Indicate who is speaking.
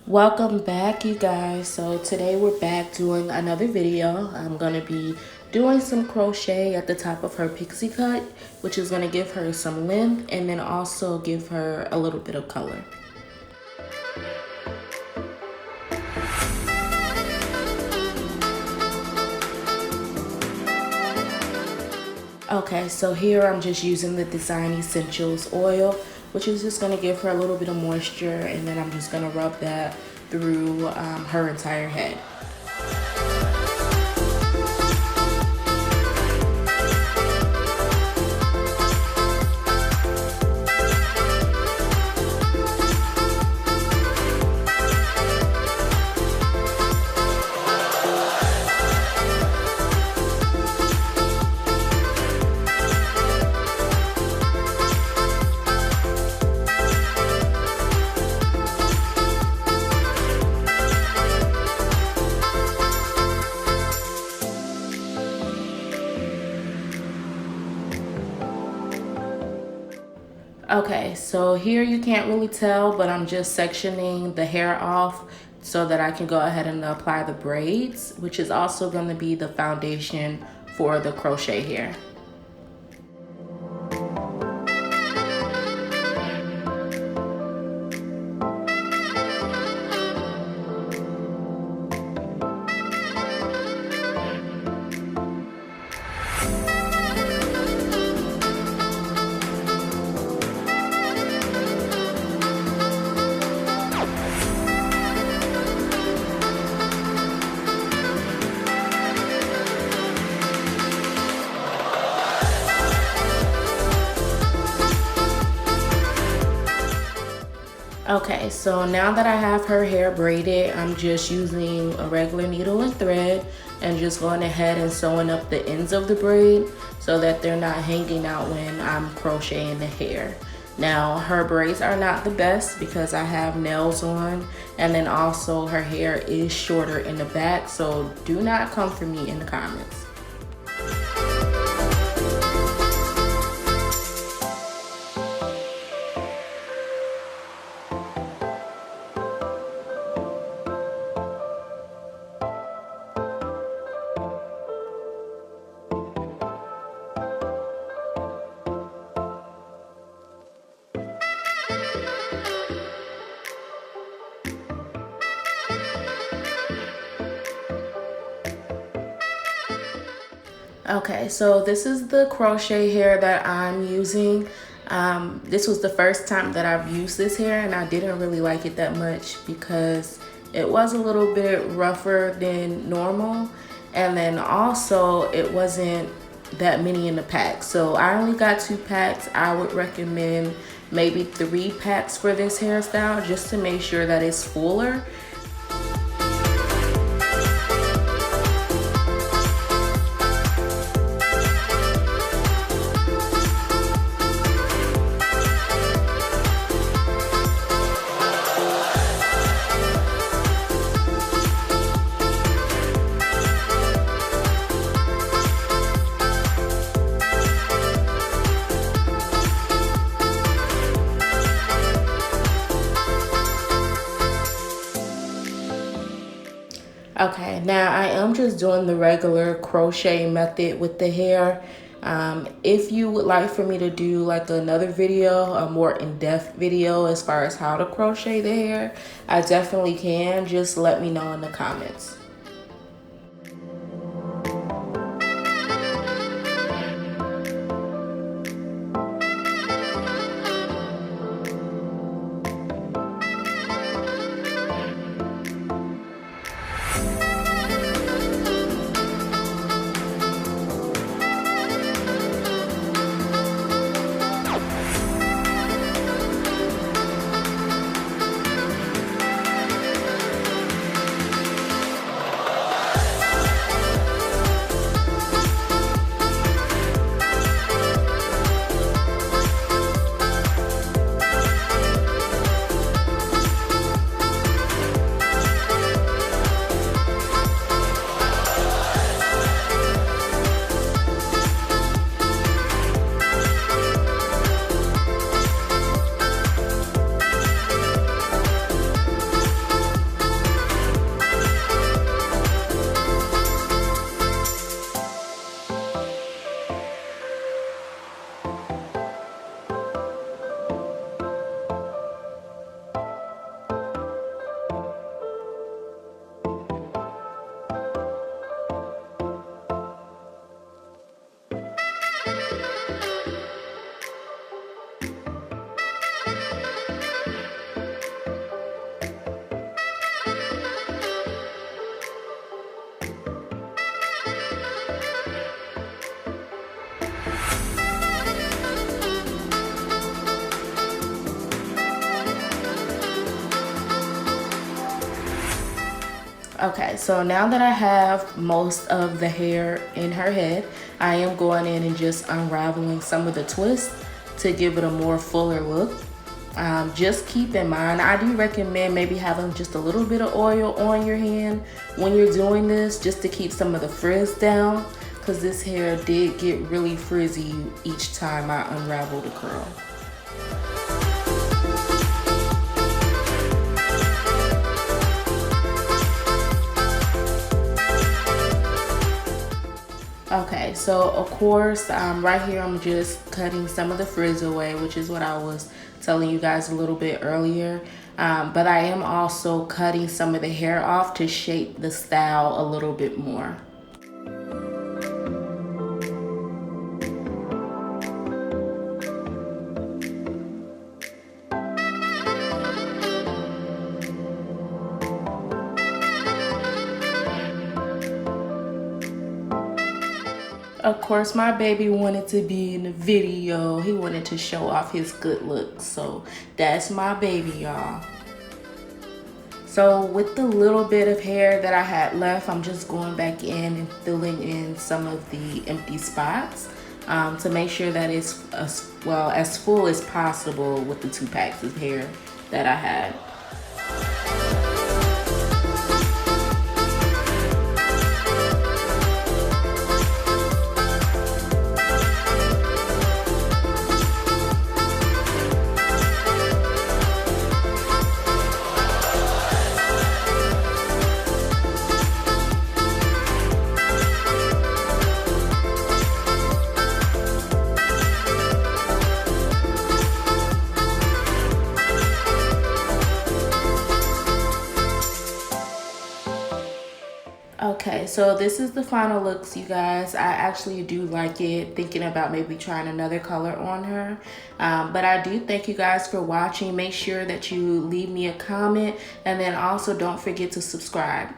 Speaker 1: Welcome back, you guys. So today we're back doing another video. I'm gonna be doing some crochet at the top of her pixie cut, which is gonna give her some length and then also give her a little bit of color. Okay, so here I'm just using the Design Essentials oil, which is just gonna give her a little bit of moisture, and then I'm just gonna rub that through her entire head. Okay, so here you can't really tell, but I'm just sectioning the hair off so that I can go ahead and apply the braids, which is also going to be the foundation for the crochet hair. Okay, so now that I have her hair braided, I'm just using a regular needle and thread and just going ahead and sewing up the ends of the braid so that they're not hanging out when I'm crocheting the hair. Now, her braids are not the best because I have nails on, and then also her hair is shorter in the back, so do not come for me in the comments. Okay, so this is the crochet hair that I'm using. This was the first time that I've used this hair, and I didn't really like it that much because it was a little bit rougher than normal, and then also it wasn't that many in the pack. So I only got 2 packs. I would recommend maybe 3 packs for this hairstyle just to make sure that it's fuller. Okay, now I am just doing the regular crochet method with the hair. If you would like for me to do like another video, a more in-depth video as far as how to crochet the hair, I definitely can. Just let me know in the comments. Okay, so now that I have most of the hair in her head, I am going in and just unraveling some of the twists to give it a more fuller look. Just keep in mind, I do recommend maybe having just a little bit of oil on your hand when you're doing this, just to keep some of the frizz down, because this hair did get really frizzy each time I unraveled the curl. Okay, so of course, right here I'm just cutting some of the frizz away, which is what I was telling you guys a little bit earlier. But I am also cutting some of the hair off to shape the style a little bit more. Of course, my baby wanted to be in the video. He wanted to show off his good looks. So that's my baby, y'all. So with the little bit of hair that I had left, I'm just going back in and filling in some of the empty spots to make sure that it's as full as possible with the 2 packs of hair that I had. Okay, so this is the final looks, you guys. I actually do like it, thinking about maybe trying another color on her. But I do thank you guys for watching. Make sure that you leave me a comment, and then also don't forget to subscribe.